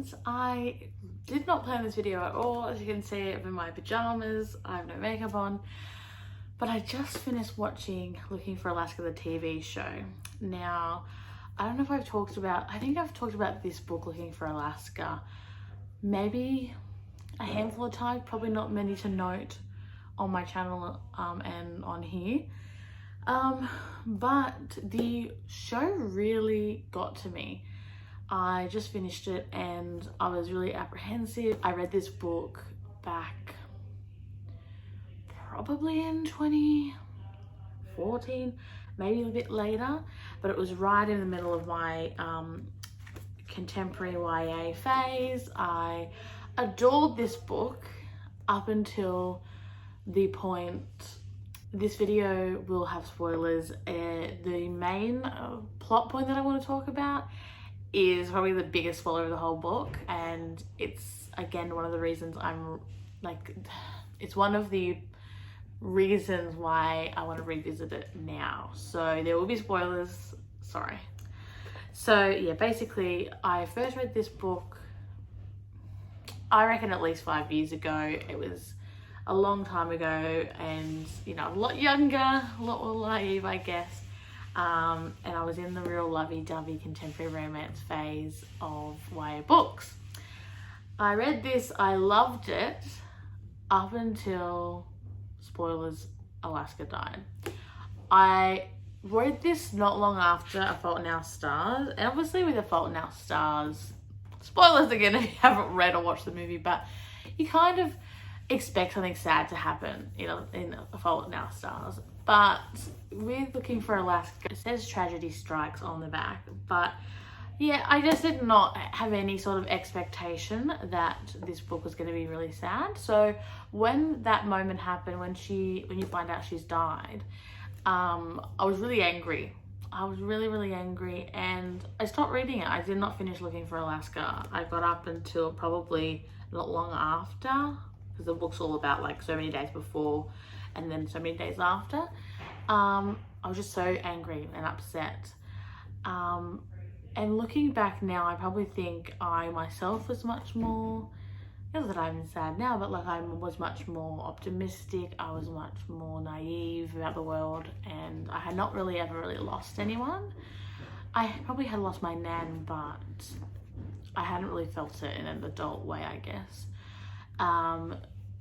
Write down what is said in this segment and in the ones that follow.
friends. I did not plan this video at all. As you can see, I'm in my pajamas, I have no makeup on, but I just finished watching Looking for Alaska, the TV show. Now, I don't know if I think I've talked about this book, Looking for Alaska, maybe a handful of times, probably not many to note on my channel and on here. But the show really got to me. I just finished it and I was really apprehensive. I read this book back probably in 2014, maybe a bit later, but it was right in the middle of my contemporary YA phase. I adored this book up until the point. This video will have spoilers. The main plot point that I want to talk about is probably the biggest spoiler of the whole book, and it's again one of the reasons it's one of the reasons why I want to revisit it now. So there will be spoilers, sorry. So yeah, basically I first read this book, I reckon at least 5 years ago. It was a long time ago, and you know, a lot younger, a lot more naive, I guess. And I was in the real lovey-dovey contemporary romance phase of YA books. I read this, I loved it, up until, spoilers, Alaska died. I read this not long after A Fault in Our Stars, and obviously with A Fault in Our Stars, spoilers again if you haven't read or watched the movie, but you kind of expect something sad to happen, you know, in A Fault in Our Stars. But with Looking for Alaska, it says tragedy strikes on the back. But yeah, I just did not have any sort of expectation that this book was going to be really sad. So when that moment happened, when you find out she's died, I was really angry. I was really, really angry, and I stopped reading it. I did not finish Looking for Alaska. I got up until probably not long after, because the book's all about like so many days before and then so many days after. I was just so angry and upset. And looking back now, I probably think I myself was much more, not that I'm sad now, but like I was much more optimistic. I was much more naive about the world, and I had not really ever really lost anyone. I probably had lost my nan, but I hadn't really felt it in an adult way, I guess.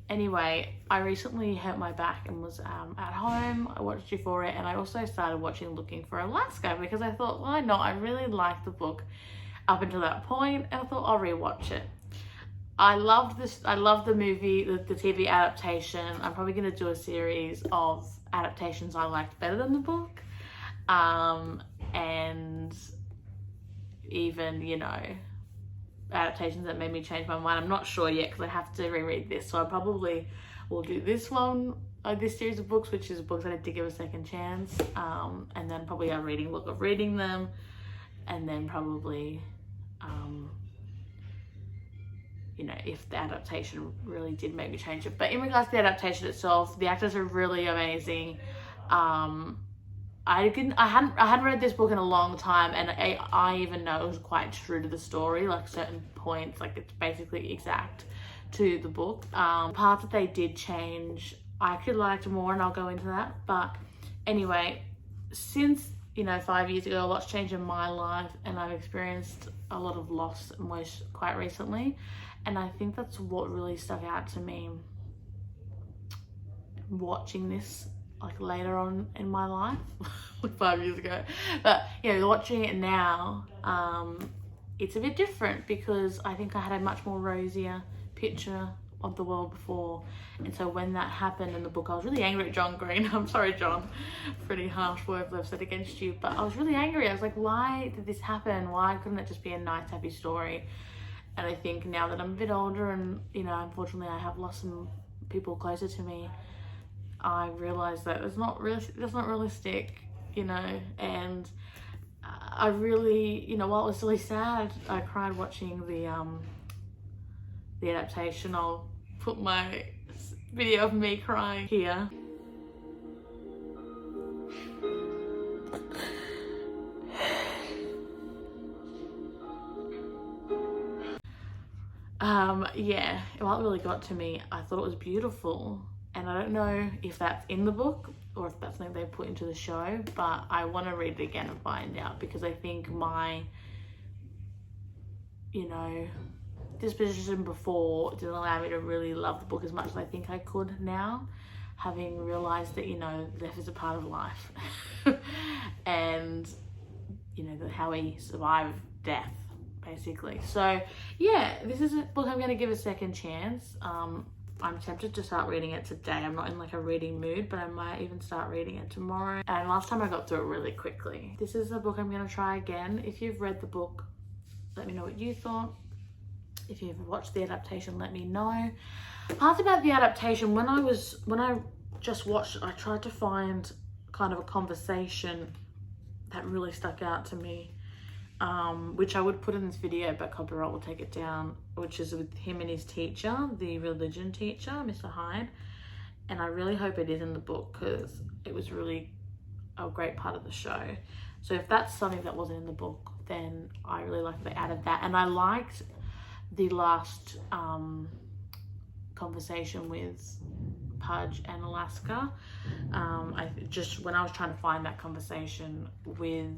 Anyway, I recently hurt my back and was at home. I watched Euphoria, and I also started watching Looking for Alaska because I thought, why not? I really liked the book up until that point, and I thought I'll rewatch it. I loved this. I loved the movie, the TV adaptation. I'm probably going to do a series of adaptations I liked better than the book, and even, you know, adaptations that made me change my mind. I'm not sure yet because I have to reread this, so I probably will do this one, this series of books, which is books that I did give a second chance, and then probably a reading book of reading them, and then probably you know, if the adaptation really did make me change it. But in regards to the adaptation itself, the actors are really amazing. I hadn't read this book in a long time, and I even know it was quite true to the story, like certain points, like it's basically exact to the book. Parts that they did change, I actually liked more, and I'll go into that. But anyway, since, you know, 5 years ago, a lot's changed in my life, and I've experienced a lot of loss quite recently, and I think that's what really stuck out to me watching this like later on in my life, like 5 years ago. But you know, watching it now, it's a bit different because I think I had a much more rosier picture of the world before, and so when that happened in the book, I was really angry at John Green. I'm sorry, John, pretty harsh words I've said against you, but I was really angry. I was like, why did this happen? Why couldn't it just be a nice, happy story? And I think now that I'm a bit older, and you know, unfortunately I have lost some people closer to me, I realized that that's not realistic, you know. And I really, you know, while it was really sad, I cried watching the adaptation. I'll put my video of me crying here. Yeah, what really got to me, I thought it was beautiful, and I don't know if that's in the book or if that's something they put into the show, but I want to read it again and find out, because I think my, you know, disposition before didn't allow me to really love the book as much as I think I could now, having realized that, you know, death is a part of life and, you know, how we survive death, basically. So yeah, this is a book I'm going to give a second chance. I'm tempted to start reading it today. I'm not in like a reading mood, but I might even start reading it tomorrow. And last time I got through it really quickly. This is a book I'm going to try again. If you've read the book, let me know what you thought. If you've watched the adaptation, let me know. Part about the adaptation, when I just watched it, I tried to find kind of a conversation that really stuck out to me, which I would put in this video, but copyright will take it down, which is with him and his teacher, the religion teacher, Mr. Hyde. And I really hope it is in the book, because it was really a great part of the show. So if that's something that wasn't in the book, then I really like they added that. And I liked the last conversation with Pudge and Alaska. When I was trying to find that conversation with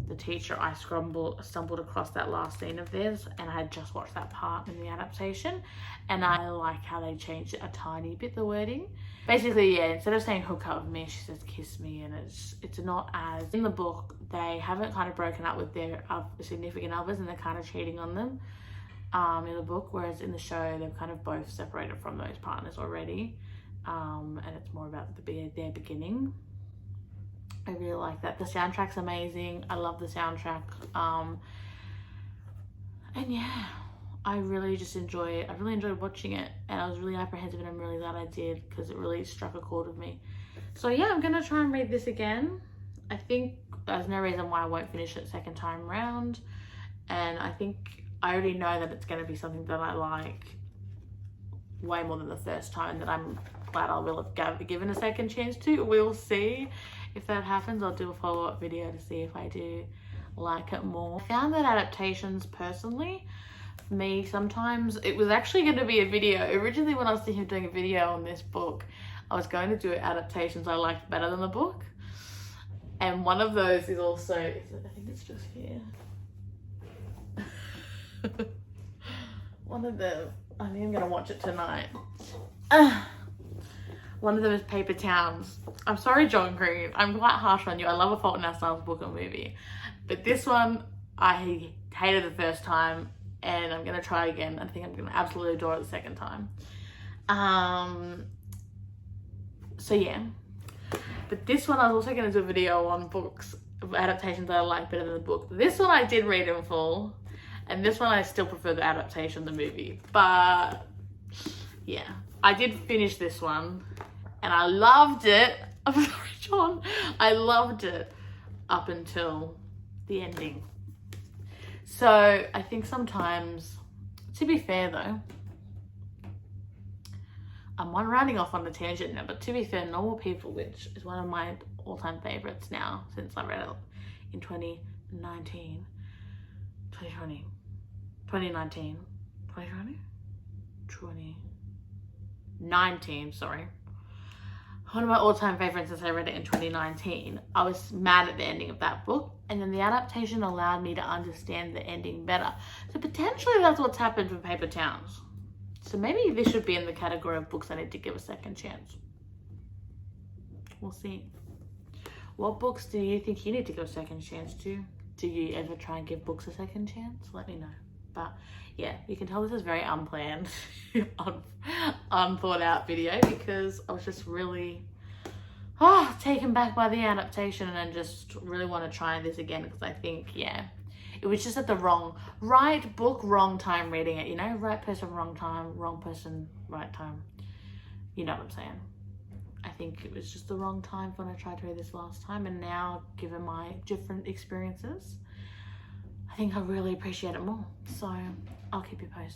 the teacher, I stumbled across that last scene of theirs, and I had just watched that part in the adaptation, and I like how they changed it a tiny bit, the wording. Basically, yeah, instead of saying hook up with me, she says kiss me, and it's not as in the book. They haven't kind of broken up with their significant others, and they're kind of cheating on them in the book, whereas in the show they've kind of both separated from those partners already, and it's more about their beginning. I really like that. The soundtrack's amazing. I love the soundtrack. And yeah, I really enjoyed watching it, and I was really apprehensive, and I'm really glad I did, because it really struck a chord with me. So yeah, I'm gonna try and read this again. I think there's no reason why I won't finish it second time round, and I think I already know that it's gonna be something that I like way more than the first time, and that I'm glad I will have given a second chance to. We'll see if that happens. I'll do a follow-up video to see if I do like it more. I found that adaptations, personally, for me, sometimes it was actually going to be a video. Originally, when I was thinking of doing a video on this book, I was going to do adaptations I liked better than the book. And one of those is also, I think it's just here. One of them, I think I'm going to watch it tonight. One of them is Paper Towns. I'm sorry, John Green. I'm quite harsh on you. I love A Fault in Our Stars book or movie. But this one, I hated the first time, and I'm going to try again. I think I'm going to absolutely adore it the second time. So yeah. But this one, I was also going to do a video on books, adaptations that I like better than the book. This one I did read in full, and this one I still prefer the adaptation, the movie. But yeah, I did finish this one, and I loved it. I'm sorry, John. I loved it up until the ending. So I think sometimes, to be fair though, I'm rounding off on a tangent now, but to be fair, Normal People, which is one of my all-time favorites now, since I read it in 2019, sorry. One of my all-time favorites since I read it in 2019. I was mad at the ending of that book, and then the adaptation allowed me to understand the ending better. So potentially that's what's happened with Paper Towns. So maybe this should be in the category of books I need to give a second chance. We'll see. What books do you think you need to give a second chance to? Do you ever try and give books a second chance? Let me know. But yeah, you can tell this is very unplanned, unthought out video, because I was just really taken back by the adaptation, and just really want to try this again, because I think, yeah, it was just at the right book, wrong time reading it, you know, right person, wrong time, wrong person, right time. You know what I'm saying? I think it was just the wrong time when I tried to read this last time, and now, given my different experiences, I think I really appreciate it more. So I'll keep you posted.